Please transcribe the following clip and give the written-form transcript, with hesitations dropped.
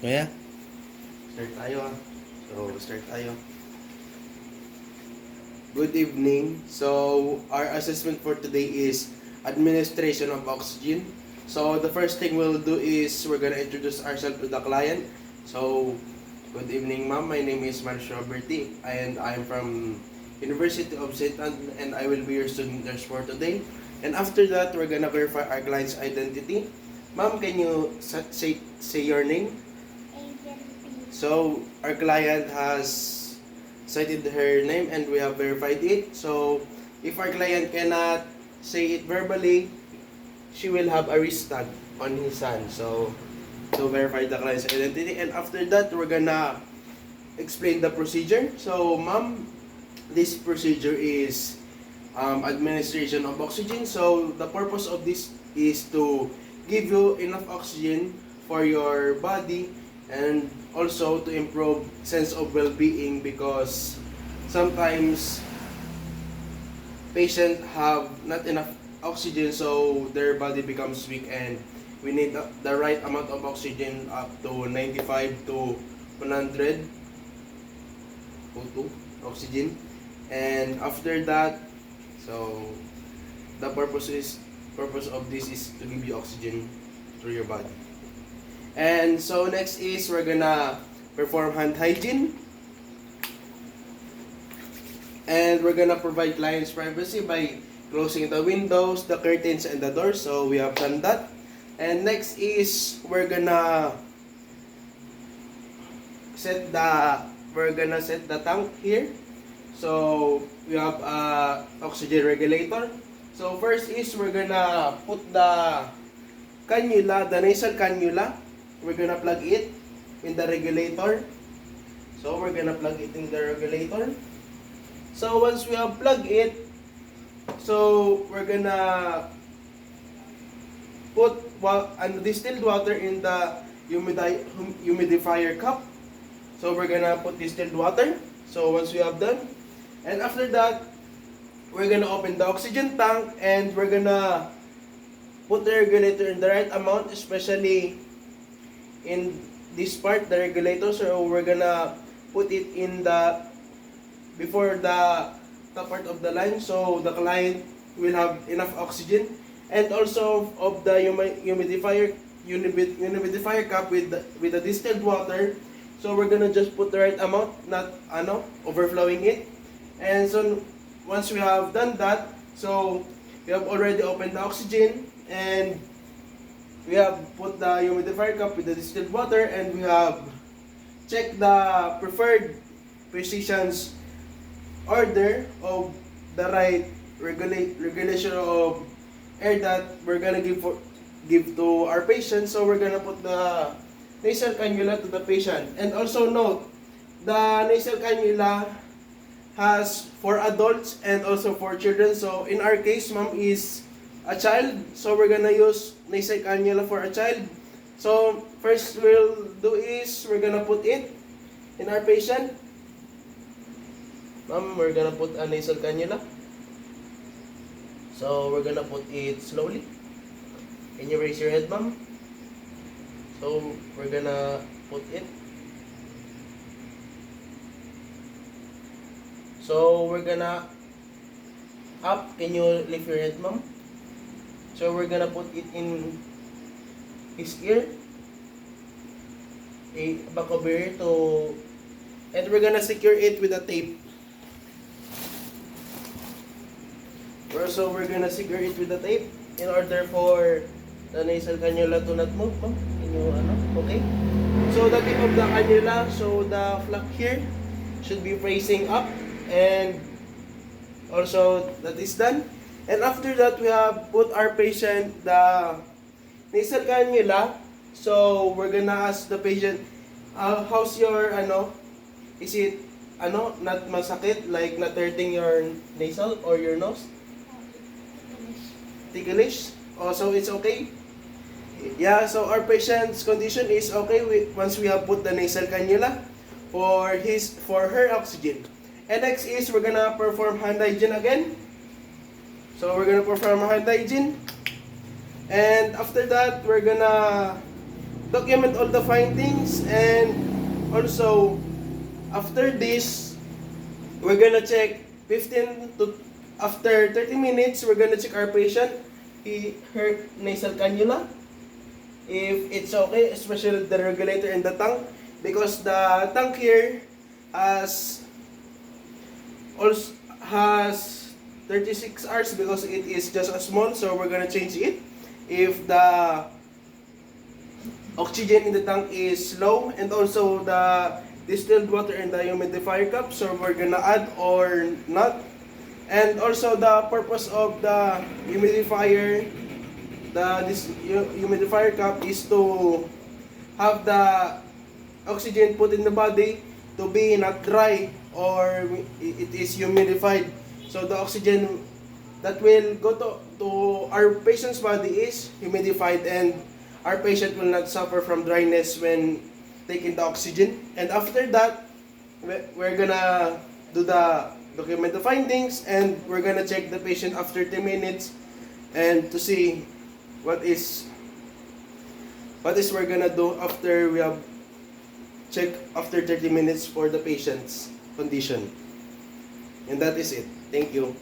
Kaya? Start tayo ah. Start tayo. Good evening. So, our assessment for today is administration of oxygen. So, the first thing we'll do is we're gonna introduce ourselves to the client. So, good evening ma'am. My name is Marcio Berti and I'm from University of St. Anne and I will be your student nurse for today. And after that, we're gonna verify our client's identity. Ma'am, can you say your name? So, our client has cited her name and we have verified it. So, if our client cannot say it verbally, she will have a wrist tag on his hand. So, to verify the client's identity. And after that, we're gonna explain the procedure. So, ma'am, this procedure is administration of oxygen. So, the purpose of this is to give you enough oxygen for your body and also to improve sense of well-being, because sometimes patient have not enough oxygen, so their body becomes weak and we need the right amount of oxygen up to 95 to 100 O2 oxygen. And after that, so the purpose of this is to give you oxygen through your body. And so next is we're gonna perform hand hygiene. And we're gonna provide clients privacy by closing the windows, the curtains, and the doors. So we have done that. And next is we're gonna set the tank here. So we have a oxygen regulator. So first is we're gonna put the cannula, the nasal cannula. We're gonna plug it in the regulator. So we're gonna plug it in the regulator. So once we have plugged it, so we're gonna put distilled water in the humidifier cup. So we're gonna put distilled water. So once we have done, and after that, we're gonna open the oxygen tank and we're gonna put the regulator in the right amount, especially in this part, the regulator. So we're gonna put it in the before the top part of the line, so the client will have enough oxygen, and also of the humidifier cup with the distilled water. So we're gonna just put the right amount, not overflowing it. And so once we have done that, so we have already opened the oxygen and we have put the humidifier cup with the distilled water, and we have checked the preferred physician's order of the right regulation of air that we're gonna give to our patient. So we're gonna put the nasal cannula to the patient. And also note, the nasal cannula has for adults and also for children. So in our case, ma'am is a child, so we're gonna use nasal cannula for a child. So first we'll do is we're gonna put it in our patient. Ma'am, we're gonna put a nasal cannula. So we're gonna put it slowly. Can you raise your head, ma'am? So we're gonna put it. So we're gonna up. Can you lift your head, ma'am? So we're gonna put it in his ear, back over here and we're gonna secure it with a tape. So we're gonna secure it with a tape in order for the nasal cannula to not move. Can you okay? So the tip of the cannula, so the flap here should be facing up, and also that is done. And after that, we have put our patient the nasal cannula. So we're gonna ask the patient, how's your is it not masakit, like not hurting your nasal or your nose? Ticklish? So it's okay? Yeah, so our patient's condition is okay once we have put the nasal cannula for her oxygen. And next is we're gonna perform hand hygiene again. So we're gonna perform hand hygiene. And after that, we're gonna document all the findings, and also after this we're gonna check 15 to after 30 minutes we're gonna check our patient, her nasal cannula, if it's okay, especially the regulator in the tongue, because the tongue here also has 36 hours because it is just a small, so we're gonna change it if the oxygen in the tank is low, and also the distilled water in the humidifier cup, so we're gonna add or not. And also the purpose of the humidifier, this humidifier cup is to have the oxygen put in the body to be not dry or it is humidified. So the oxygen that will go to our patient's body is humidified, and our patient will not suffer from dryness when taking the oxygen. And after that, we're gonna do document the findings, and we're gonna check the patient after 10 minutes and to see what is we're gonna do after we have checked after 30 minutes for the patient's condition. And that is it. Thank you.